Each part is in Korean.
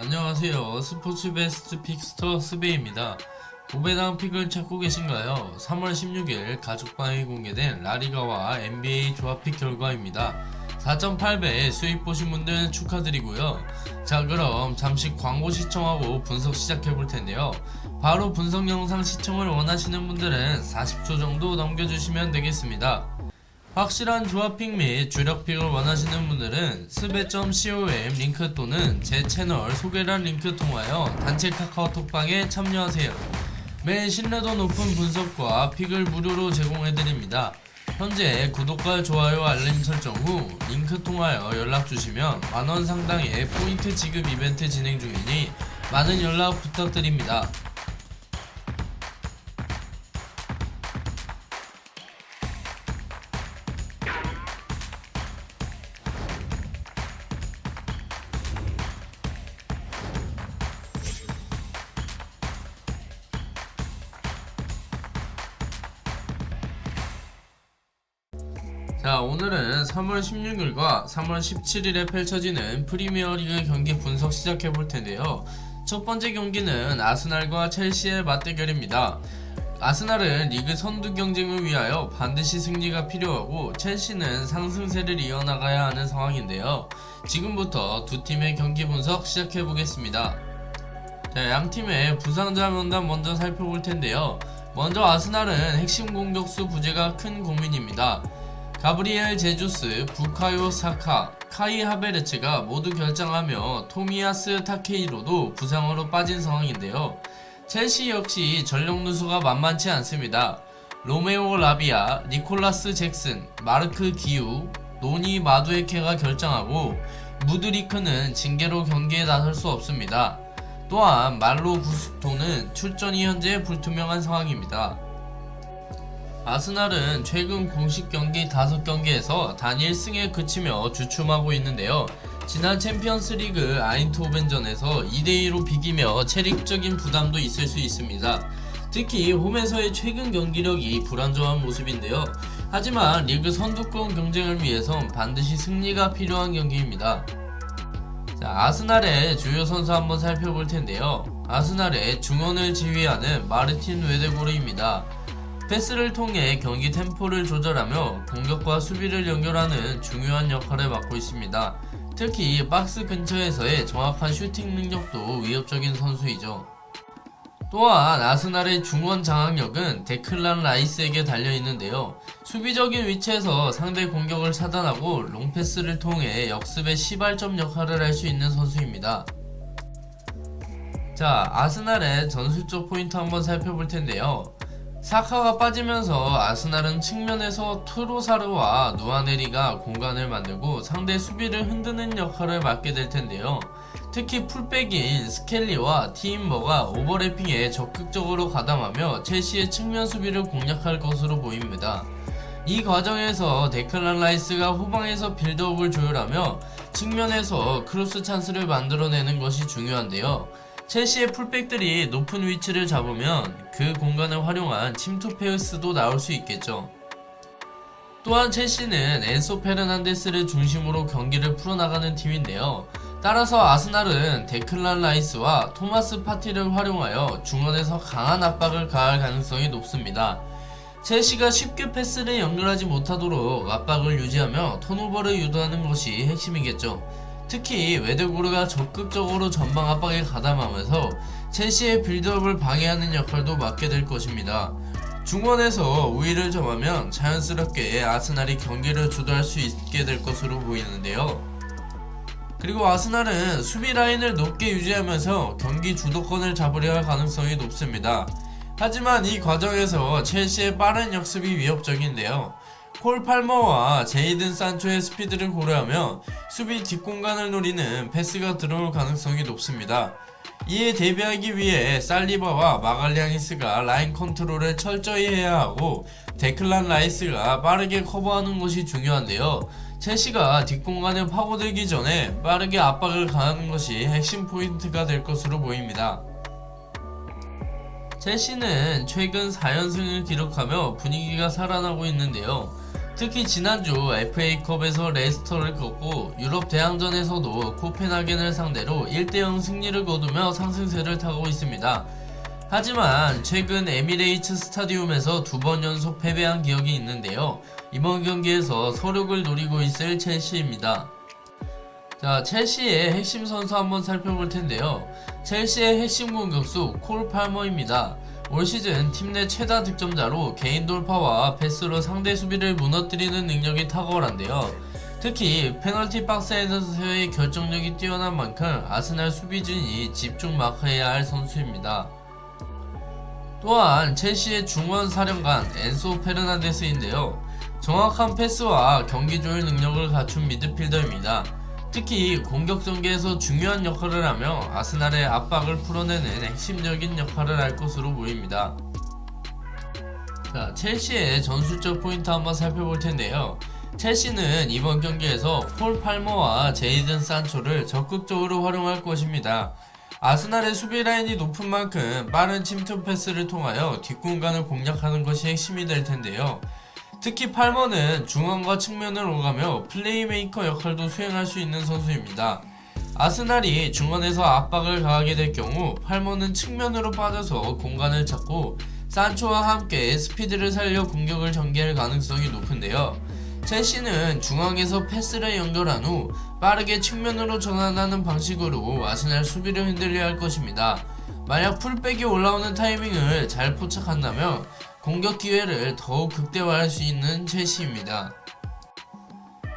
안녕하세요. 스포츠 베스트 픽스터 스베입니다. 도배당 픽을 찾고 계신가요? 3월 16일 가죽방에 공개된 라리가와 NBA 조합픽 결과입니다. 4.8배 수익 보신 분들 축하드리고요. 자, 그럼 잠시 광고 시청하고 분석 시작해볼 텐데요. 바로 분석 영상 시청을 원하시는 분들은 40초 정도 넘겨주시면 되겠습니다. 확실한 조합픽 및 주력픽을 원하시는 분들은 스베.com 링크 또는 제 채널 소개란 링크 통하여 단체 카카오톡방에 참여하세요. 매일 신뢰도 높은 분석과 픽을 무료로 제공해드립니다. 현재 구독과 좋아요 알림 설정 후 링크 통하여 연락주시면 만원 상당의 포인트 지급 이벤트 진행 중이니 많은 연락 부탁드립니다. 자, 오늘은 3월 16일과 3월 17일에 펼쳐지는 프리미어리그 경기 분석 시작해볼 텐데요. 첫 번째 경기는 아스날과 첼시의 맞대결입니다. 아스날은 리그 선두 경쟁을 위하여 반드시 승리가 필요하고 첼시는 상승세를 이어나가야 하는 상황인데요. 지금부터 두 팀의 경기 분석 시작해보겠습니다. 자, 양팀의 부상자 명단 먼저 살펴볼 텐데요. 먼저 아스날은 핵심 공격수 부재가 큰 고민입니다. 가브리엘 제주스, 부카요 사카, 카이 하베르츠가 모두 결장하며 토미야스 타케이로도 부상으로 빠진 상황인데요. 첼시 역시 전력 누수가 만만치 않습니다. 로메오 라비아, 니콜라스 잭슨, 마르크 기우, 노니 마두에케가 결장하고 무드리크는 징계로 경기에 나설 수 없습니다. 또한 말로 구스토는 출전이 현재 불투명한 상황입니다. 아스날은 최근 공식 경기 5경기에서 단 1승에 그치며 주춤하고 있는데요. 지난 챔피언스리그 아인트호벤전에서 2대2로 비기며 체력적인 부담도 있을 수 있습니다. 특히 홈에서의 최근 경기력이 불안정한 모습인데요. 하지만 리그 선두권 경쟁을 위해선 반드시 승리가 필요한 경기입니다. 자, 아스날의 주요 선수 한번 살펴볼 텐데요. 아스날의 중원을 지휘하는 마르틴 웨데고르입니다. 패스를 통해 경기 템포를 조절하며 공격과 수비를 연결하는 중요한 역할을 맡고 있습니다. 특히 박스 근처에서의 정확한 슈팅 능력도 위협적인 선수이죠. 또한 아스날의 중원 장악력은 데클란 라이스에게 달려있는데요. 수비적인 위치에서 상대 공격을 차단하고 롱패스를 통해 역습의 시발점 역할을 할 수 있는 선수입니다. 자, 아스날의 전술적 포인트 한번 살펴볼 텐데요. 사카가 빠지면서 아스날은 측면에서 트로사르와 누아네리가 공간을 만들고 상대 수비를 흔드는 역할을 맡게 될 텐데요. 특히 풀백인 스켈리와 티임버가 오버래핑에 적극적으로 가담하며 첼시의 측면 수비를 공략할 것으로 보입니다. 이 과정에서 데클란 라이스가 후방에서 빌드업을 조율하며 측면에서 크로스 찬스를 만들어내는 것이 중요한데요. 첼시의 풀백들이 높은 위치를 잡으면 그 공간을 활용한 침투 페이스도 나올 수 있겠죠. 또한 첼시는 엔소 페르난데스를 중심으로 경기를 풀어나가는 팀인데요. 따라서 아스날은 데클란 라이스와 토마스 파티를 활용하여 중원에서 강한 압박을 가할 가능성이 높습니다. 첼시가 쉽게 패스를 연결하지 못하도록 압박을 유지하며 턴오버를 유도하는 것이 핵심이겠죠. 특히 웨데고르가 적극적으로 전방 압박에 가담하면서 첼시의 빌드업을 방해하는 역할도 맡게 될 것입니다. 중원에서 우위를 점하면 자연스럽게 아스날이 경기를 주도할 수 있게 될 것으로 보이는데요. 그리고 아스날은 수비 라인을 높게 유지하면서 경기 주도권을 잡으려 할 가능성이 높습니다. 하지만 이 과정에서 첼시의 빠른 역습이 위협적인데요. 콜 팔머와 제이든 산초의 스피드를 고려하며 수비 뒷공간을 노리는 패스가 들어올 가능성이 높습니다. 이에 대비하기 위해 살리바와 마갈량이스가 라인 컨트롤을 철저히 해야 하고 데클란 라이스가 빠르게 커버하는 것이 중요한데요. 첼시가 뒷공간에 파고들기 전에 빠르게 압박을 가하는 것이 핵심 포인트가 될 것으로 보입니다. 첼시는 최근 4연승을 기록하며 분위기가 살아나고 있는데요. 특히 지난주 FA컵에서 레스터를 꺾고 유럽 대항전에서도 코펜하겐을 상대로 1대0 승리를 거두며 상승세를 타고 있습니다. 하지만 최근 에미레이츠 스타디움에서 2번 연속 패배한 기억이 있는데요. 이번 경기에서 서력을 노리고 있을 첼시입니다. 자, 첼시의 핵심 선수 한번 살펴볼 텐데요. 첼시의 핵심 공격수 콜 팔머입니다. 올 시즌 팀 내 최다 득점자로 개인 돌파와 패스로 상대 수비를 무너뜨리는 능력이 탁월한데요. 특히 페널티 박스에서의 결정력이 뛰어난 만큼 아스날 수비진이 집중 마크해야 할 선수입니다. 또한 첼시의 중원 사령관 엔소 페르난데스인데요. 정확한 패스와 경기 조율 능력을 갖춘 미드필더입니다. 특히 공격 전개에서 중요한 역할을 하며 아스날의 압박을 풀어내는 핵심적인 역할을 할 것으로 보입니다. 자, 첼시의 전술적 포인트 한번 살펴볼 텐데요. 첼시는 이번 경기에서 폴 팔머와 제이든 산초를 적극적으로 활용할 것입니다. 아스날의 수비 라인이 높은 만큼 빠른 침투 패스를 통하여 뒷공간을 공략하는 것이 핵심이 될 텐데요. 특히 팔머는 중앙과 측면을 오가며 플레이메이커 역할도 수행할 수 있는 선수입니다. 아스날이 중원에서 압박을 가하게 될 경우 팔머는 측면으로 빠져서 공간을 찾고 산초와 함께 스피드를 살려 공격을 전개할 가능성이 높은데요. 첼시는 중앙에서 패스를 연결한 후 빠르게 측면으로 전환하는 방식으로 아스날 수비를 흔들려 할 것입니다. 만약 풀백이 올라오는 타이밍을 잘 포착한다면 공격 기회를 더욱 극대화할 수 있는 첼시입니다.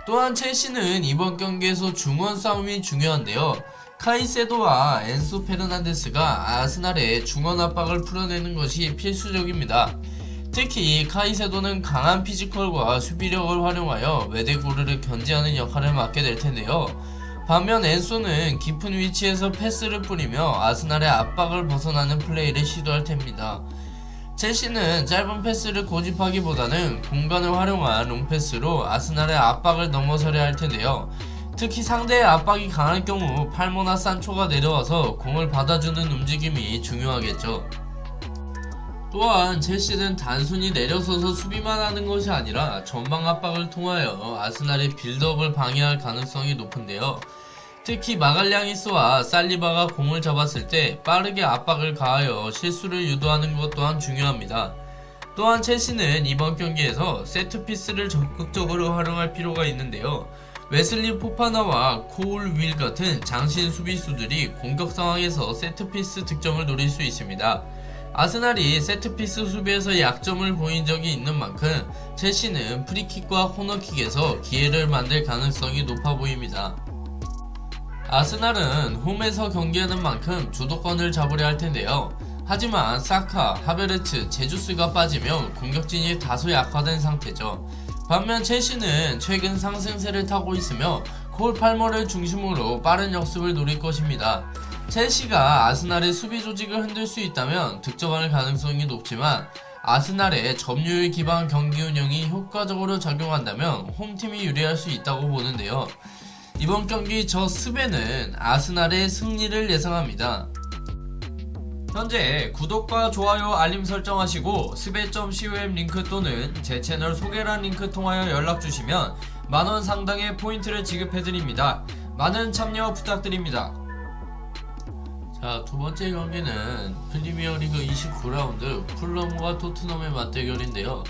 또한 첼시는 이번 경기에서 중원 싸움이 중요한데요. 카이세도와 엔소 페르난데스가 아스날의 중원 압박을 풀어내는 것이 필수적입니다. 특히 카이세도는 강한 피지컬과 수비력을 활용하여 외대고르를 견제하는 역할을 맡게 될 텐데요. 반면 엔소는 깊은 위치에서 패스를 뿌리며 아스날의 압박을 벗어나는 플레이를 시도할 텐입니다. 첼시는 짧은 패스를 고집하기보다는 공간을 활용한 롱패스로 아스날의 압박을 넘어서려 할 텐데요. 특히 상대의 압박이 강할 경우 팔모나 산초가 내려와서 공을 받아주는 움직임이 중요하겠죠. 또한 첼시는 단순히 내려서서 수비만 하는 것이 아니라 전방 압박을 통하여 아스날의 빌드업을 방해할 가능성이 높은데요. 특히 마갈량이스와 살리바가 공을 잡았을 때 빠르게 압박을 가하여 실수를 유도하는 것 또한 중요합니다. 또한 첼시는 이번 경기에서 세트피스를 적극적으로 활용할 필요가 있는데요. 웨슬리 포파나와 코울 윌 같은 장신 수비수들이 공격 상황에서 세트피스 득점을 노릴 수 있습니다. 아스날이 세트피스 수비에서 약점을 보인 적이 있는 만큼 첼시는 프리킥과 코너킥에서 기회를 만들 가능성이 높아 보입니다. 아스날은 홈에서 경기하는 만큼 주도권을 잡으려 할 텐데요. 하지만 사카, 하베르츠, 제주스가 빠지면 공격진이 다소 약화된 상태죠. 반면 첼시는 최근 상승세를 타고 있으며 콜 팔머를 중심으로 빠른 역습을 노릴 것입니다. 첼시가 아스날의 수비 조직을 흔들 수 있다면 득점할 가능성이 높지만 아스날의 점유율 기반 경기 운영이 효과적으로 작용한다면 홈팀이 유리할 수 있다고 보는데요. 이번 경기 저 스베는 아스날의 승리를 예상합니다. 현재 구독과 좋아요 알림 설정하시고 스베.com 링크 또는 제 채널 소개란 링크 통하여 연락주시면 만원 상당의 포인트를 지급해드립니다. 많은 참여 부탁드립니다. 자, 두 번째 경기는 프리미어리그 29라운드 풀럼과 토트넘의 맞대결인데요.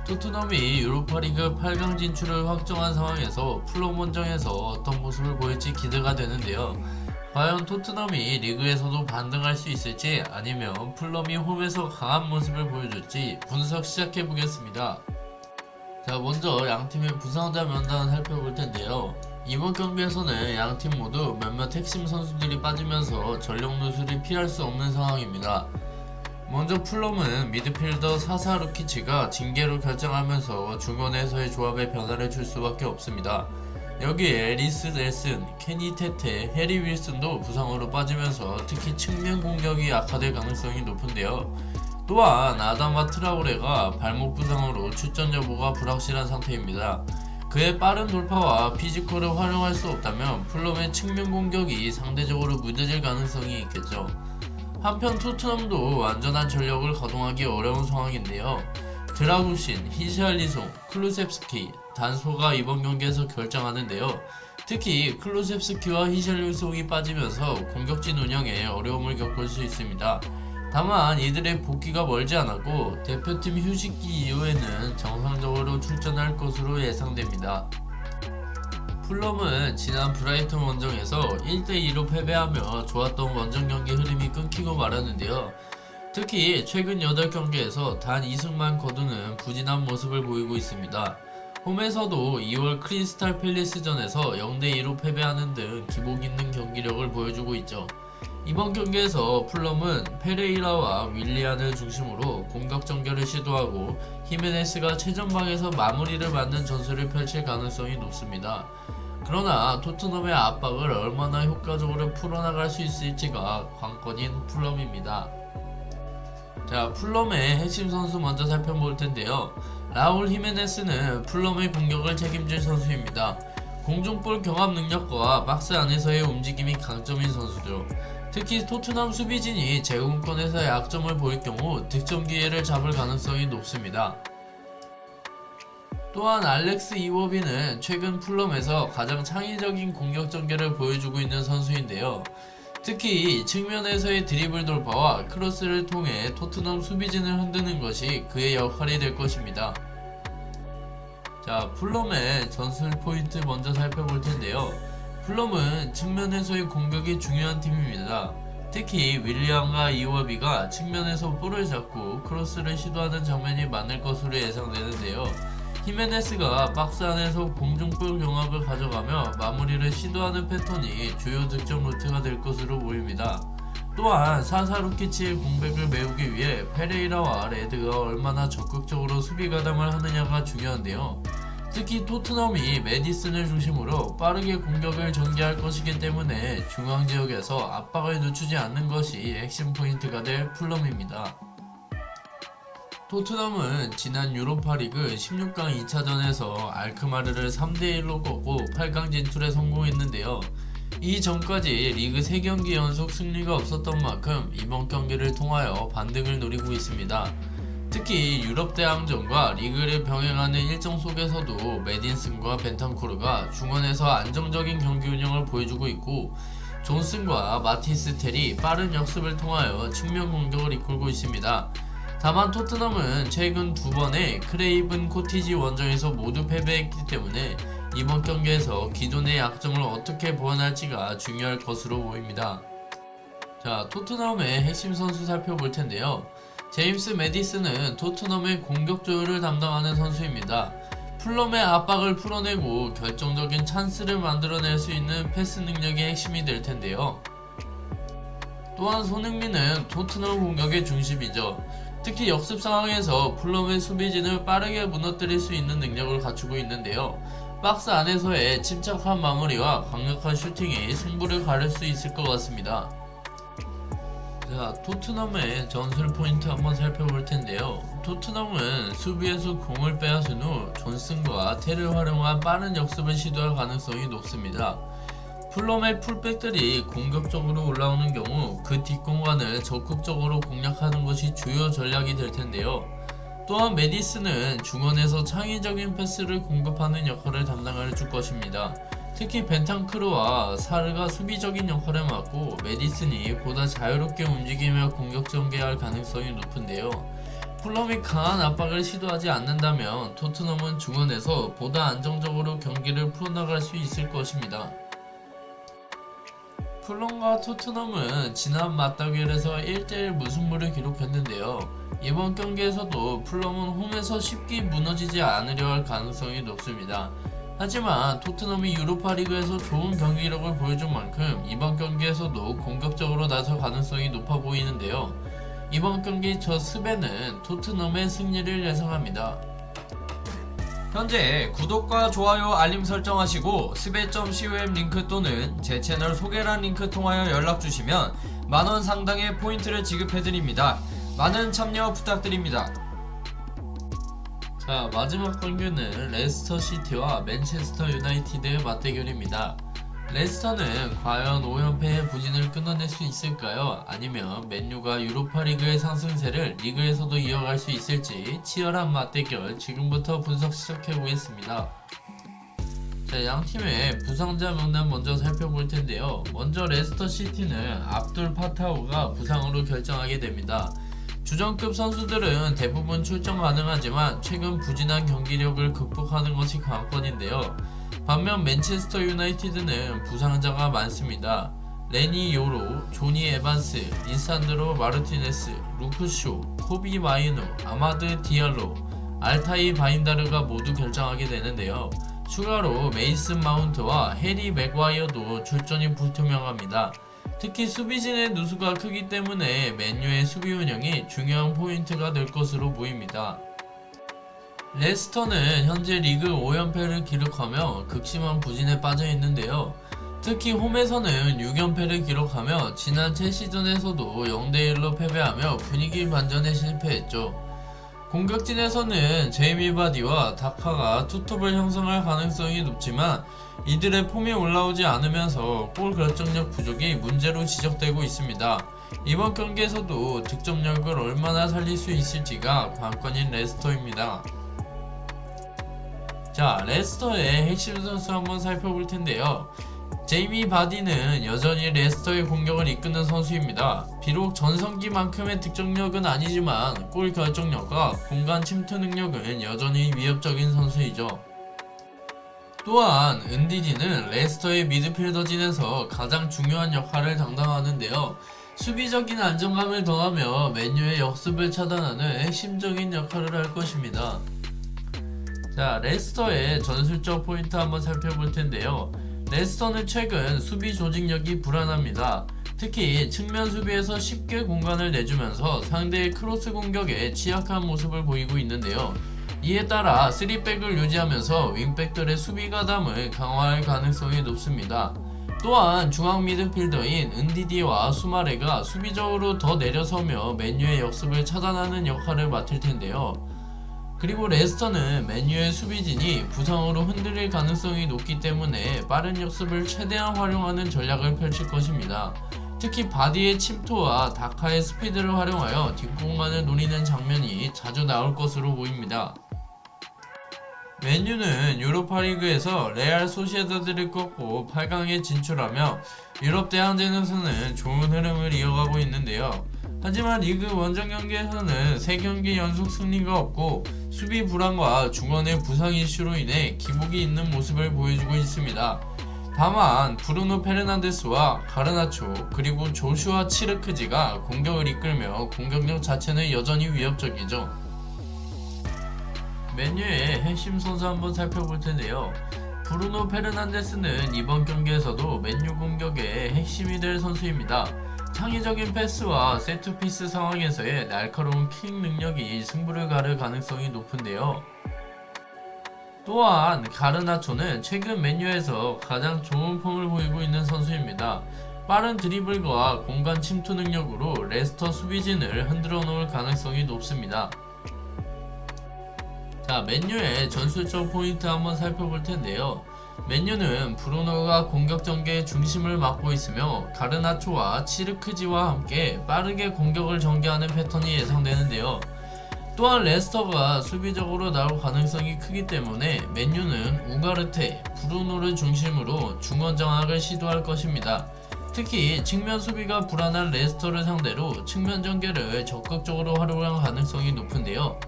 토트넘이 유로파리그 8강 진출을 확정한 상황에서 풀럼 원정에서 어떤 모습을 보일지 기대가 되는데요. 과연 토트넘이 리그에서도 반등할 수 있을지 아니면 풀럼이 홈에서 강한 모습을 보여줄지 분석 시작해보겠습니다. 자, 먼저 양팀의 부상자 명단을 살펴볼 텐데요. 이번 경기에서는 양팀 모두 몇몇 핵심 선수들이 빠지면서 전력 누수를 피할 수 없는 상황입니다. 먼저 풀럼은 미드필더 사사 루키치가 징계로 결정하면서 중원에서의 조합에 변화를 줄 수밖에 없습니다. 여기에 리스 넬슨, 케니 테테, 해리 윌슨도 부상으로 빠지면서 특히 측면 공격이 악화될 가능성이 높은데요. 또한 아다마 트라오레가 발목 부상으로 출전 여부가 불확실한 상태입니다. 그의 빠른 돌파와 피지컬을 활용할 수 없다면 풀럼의 측면 공격이 상대적으로 무뎌질 가능성이 있겠죠. 한편 토트넘도 완전한 전력을 가동하기 어려운 상황인데요. 드라구신, 히샬리송, 클루셉스키, 단소가 이번 경기에서 결정하는데요. 특히 클루셉스키와 히샬리송이 빠지면서 공격진 운영에 어려움을 겪을 수 있습니다. 다만 이들의 복귀가 멀지 않았고 대표팀 휴식기 이후에는 정상적으로 출전할 것으로 예상됩니다. 풀럼은 지난 브라이턴 원정에서 1대2로 패배하며 좋았던 원정 경기 흐름이 끊기고 말았는데요. 특히 최근 8경기에서 단 2승만 거두는 부진한 모습을 보이고 있습니다. 홈에서도 2월 크리스탈 팰리스전에서 0대2로 패배하는 등 기복 있는 경기력을 보여주고 있죠. 이번 경기에서 풀럼은 페레이라와 윌리안을 중심으로 공격 전개를 시도하고 히메네스가 최전방에서 마무리를 맡는 전술을 펼칠 가능성이 높습니다. 그러나 토트넘의 압박을 얼마나 효과적으로 풀어나갈 수 있을지가 관건인 풀럼입니다. 자, 풀럼의 핵심 선수 먼저 살펴볼 텐데요. 라울 히메네스는 풀럼의 공격을 책임질 선수입니다. 공중볼 경합 능력과 박스 안에서의 움직임이 강점인 선수죠. 특히 토트넘 수비진이 제공권에서 약점을 보일 경우 득점 기회를 잡을 가능성이 높습니다. 또한 알렉스 이워비는 최근 풀럼에서 가장 창의적인 공격 전개를 보여주고 있는 선수인데요. 특히 측면에서의 드리블 돌파와 크로스를 통해 토트넘 수비진을 흔드는 것이 그의 역할이 될 것입니다. 자, 풀럼의 전술 포인트 먼저 살펴볼 텐데요. 풀럼은 측면에서의 공격이 중요한 팀입니다. 특히 윌리안과 이워비가 측면에서 볼을 잡고 크로스를 시도하는 장면이 많을 것으로 예상되는데요. 히메네스가 박스 안에서 공중볼 경합을 가져가며 마무리를 시도하는 패턴이 주요 득점 루트가 될 것으로 보입니다. 또한 사사루키치의 공백을 메우기 위해 페레이라와 레드가 얼마나 적극적으로 수비 가담을 하느냐가 중요한데요. 특히 토트넘이 메디슨을 중심으로 빠르게 공격을 전개할 것이기 때문에 중앙지역에서 압박을 늦추지 않는 것이 핵심 포인트가 될 풀럼입니다. 토트넘은 지난 유로파리그 16강 2차전에서 알크마르를 3대1로 꺾고 8강 진출에 성공했는데요. 이 전까지 리그 3경기 연속 승리가 없었던 만큼 이번 경기를 통하여 반등을 노리고 있습니다. 특히 유럽 대항전과 리그를 병행하는 일정 속에서도 메딘슨과 벤탄쿠르가 중원에서 안정적인 경기 운영을 보여주고 있고 존슨과 마티스텔이 빠른 역습을 통하여 측면 공격을 이끌고 있습니다. 다만 토트넘은 최근 2번의 크레이븐 코티지 원정에서 모두 패배했기 때문에 이번 경기에서 기존의 약점을 어떻게 보완할지가 중요할 것으로 보입니다. 자, 토트넘의 핵심 선수 살펴볼 텐데요. 제임스 메디슨은 토트넘의 공격 조율을 담당하는 선수입니다. 풀럼의 압박을 풀어내고 결정적인 찬스를 만들어낼 수 있는 패스 능력이 핵심이 될 텐데요. 또한 손흥민은 토트넘 공격의 중심이죠. 특히 역습 상황에서 풀럼의 수비진을 빠르게 무너뜨릴 수 있는 능력을 갖추고 있는데요. 박스 안에서의 침착한 마무리와 강력한 슈팅이 승부를 가릴 수 있을 것 같습니다. 자, 토트넘의 전술 포인트 한번 살펴볼 텐데요. 토트넘은 수비에서 공을 빼앗은 후 존슨과 테를 활용한 빠른 역습을 시도할 가능성이 높습니다. 풀럼의 풀백들이 공격적으로 올라오는 경우 그 뒷공간을 적극적으로 공략하는 것이 주요 전략이 될 텐데요. 또한 메디슨은 중원에서 창의적인 패스를 공급하는 역할을 담당해 줄 것입니다. 특히 벤탄크르와 사르가 수비적인 역할을 맡고 메디슨이 보다 자유롭게 움직이며 공격 전개할 가능성이 높은데요. 풀럼이 강한 압박을 시도하지 않는다면 토트넘은 중원에서 보다 안정적으로 경기를 풀어나갈 수 있을 것입니다. 풀럼과 토트넘은 지난 맞대결에서 1대1 무승부를 기록했는데요. 이번 경기에서도 풀럼은 홈에서 쉽게 무너지지 않으려 할 가능성이 높습니다. 하지만 토트넘이 유로파리그에서 좋은 경기력을 보여준 만큼 이번 경기에서도 공격적으로 나설 가능성이 높아 보이는데요. 이번 경기 저 스베는 토트넘의 승리를 예상합니다. 현재 구독과 좋아요 알림 설정하시고 스베.com 링크 또는 제 채널 소개란 링크 통하여 연락주시면 만원 상당의 포인트를 지급해드립니다. 많은 참여 부탁드립니다. 자, 마지막 경기는 레스터 시티와 맨체스터 유나이티드의 맞대결입니다. 레스터는 과연 5연패의 부진을 끊어낼 수 있을까요? 아니면 맨유가 유로파 리그의 상승세를 리그에서도 이어갈 수 있을지 치열한 맞대결 지금부터 분석 시작해보겠습니다. 자, 양팀의 부상자 명단 먼저 살펴볼 텐데요. 먼저 레스터 시티는 압둘 파타우가 부상으로 결정하게 됩니다. 주전급 선수들은 대부분 출전 가능하지만 최근 부진한 경기력을 극복하는 것이 관건인데요. 반면 맨체스터 유나이티드는 부상자가 많습니다. 레니 요로, 조니 에반스, 인산드로 마르티네스, 루크쇼, 코비 마이노, 아마드 디알로, 알타이 바인다르가 모두 결정하게 되는데요. 추가로 메이슨 마운트와 해리 맥과이어도 출전이 불투명합니다. 특히 수비진의 누수가 크기 때문에 맨유의 수비 운영이 중요한 포인트가 될 것으로 보입니다. 레스터는 현재 리그 5연패를 기록하며 극심한 부진에 빠져 있는데요. 특히 홈에서는 6연패를 기록하며 지난 첼시전에서도 0대1로 패배하며 분위기 반전에 실패했죠. 공격진에서는 제이미 바디와 다카가 투톱을 형성할 가능성이 높지만 이들의 폼이 올라오지 않으면서 골 결정력 부족이 문제로 지적되고 있습니다. 이번 경기에서도 득점력을 얼마나 살릴 수 있을지가 관건인 레스터입니다. 자, 레스터의 핵심 선수 한번 살펴볼 텐데요. 제이미 바디는 여전히 레스터의 공격을 이끄는 선수입니다. 비록 전성기만큼의 득점력은 아니지만 골 결정력과 공간 침투 능력은 여전히 위협적인 선수이죠. 또한 은디디는 레스터의 미드필더진에서 가장 중요한 역할을 담당하는데요. 수비적인 안정감을 더하며 맨유의 역습을 차단하는 핵심적인 역할을 할 것입니다. 자, 레스터의 전술적 포인트 한번 살펴볼 텐데요. 레스터는 최근 수비 조직력이 불안합니다. 특히 측면 수비에서 쉽게 공간을 내주면서 상대의 크로스 공격에 취약한 모습을 보이고 있는데요. 이에 따라 3백을 유지하면서 윙백들의 수비 가담을 강화할 가능성이 높습니다. 또한 중앙 미드필더인 은디디와 수마레가 수비적으로 더 내려서며 맨유의 역습을 차단하는 역할을 맡을 텐데요. 그리고 레스터는 맨유의 수비진이 부상으로 흔들릴 가능성이 높기 때문에 빠른 역습을 최대한 활용하는 전략을 펼칠 것입니다. 특히 바디의 침투와 다카의 스피드를 활용하여 뒷공간을 노리는 장면이 자주 나올 것으로 보입니다. 맨유는 유로파리그에서 레알 소시에다드를 꺾고 8강에 진출하며 유럽 대항전에서는 좋은 흐름을 이어가고 있는데요. 하지만 리그 원정 경기에서는 3경기 연속 승리가 없고 수비 불안과 중원의 부상 이슈로 인해 기복이 있는 모습을 보여주고 있습니다. 다만 브루노 페르난데스와 가르나초 그리고 조슈아 치르크지가 공격을 이끌며 공격력 자체는 여전히 위협적이죠. 맨유의 핵심 선수 한번 살펴볼 텐데요. 브루노 페르난데스는 이번 경기에서도 맨유 공격의 핵심이 될 선수입니다. 창의적인 패스와 세트피스 상황에서의 날카로운 킥 능력이 승부를 가를 가능성이 높은데요. 또한 가르나초는 최근 맨유에서 가장 좋은 폼을 보이고 있는 선수입니다. 빠른 드리블과 공간 침투 능력으로 레스터 수비진을 흔들어 놓을 가능성이 높습니다. 자, 맨유의 전술적 포인트 한번 살펴볼 텐데요. 맨유는 브루노가 공격 전개의 중심을 맡고 있으며 가르나초와 치르크지와 함께 빠르게 공격을 전개하는 패턴이 예상되는데요. 또한 레스터가 수비적으로 나올 가능성이 크기 때문에 맨유는 우가르테, 브루노를 중심으로 중원 장악을 시도할 것입니다. 특히 측면 수비가 불안한 레스터를 상대로 측면 전개를 적극적으로 활용할 가능성이 높은데요.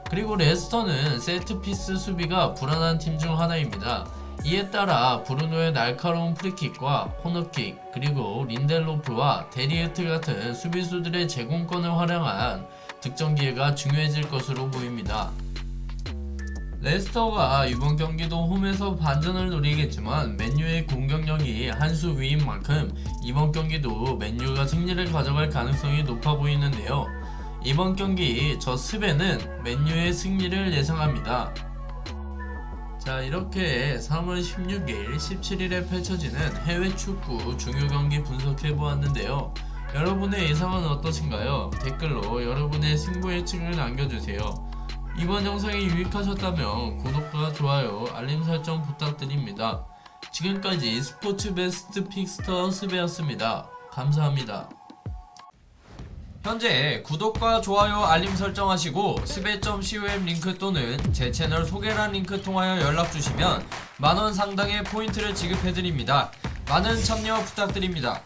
그리고 레스터는 세트피스 수비가 불안한 팀 중 하나입니다. 이에 따라 브루노의 날카로운 프리킥과 코너킥 그리고 린델로프와 데리에트 같은 수비수들의 제공권을 활용한 득점 기회가 중요해질 것으로 보입니다. 레스터가 이번 경기도 홈에서 반전을 노리겠지만 맨유의 공격력이 한 수 위인 만큼 이번 경기도 맨유가 승리를 가져갈 가능성이 높아 보이는데요. 이번 경기 저 스벤은 맨유의 승리를 예상합니다. 자, 이렇게 3월 16일, 17일에 펼쳐지는 해외 축구 중요 경기 분석해 보았는데요. 여러분의 예상은 어떠신가요? 댓글로 여러분의 승부 예측을 남겨주세요. 이번 영상이 유익하셨다면 구독과 좋아요, 알림 설정 부탁드립니다. 지금까지 스포츠 베스트 픽스터 스베였습니다. 감사합니다. 현재 구독과 좋아요 알림 설정하시고 스베.com 링크 또는 제 채널 소개란 링크 통하여 연락주시면 만원 상당의 포인트를 지급해드립니다. 많은 참여 부탁드립니다.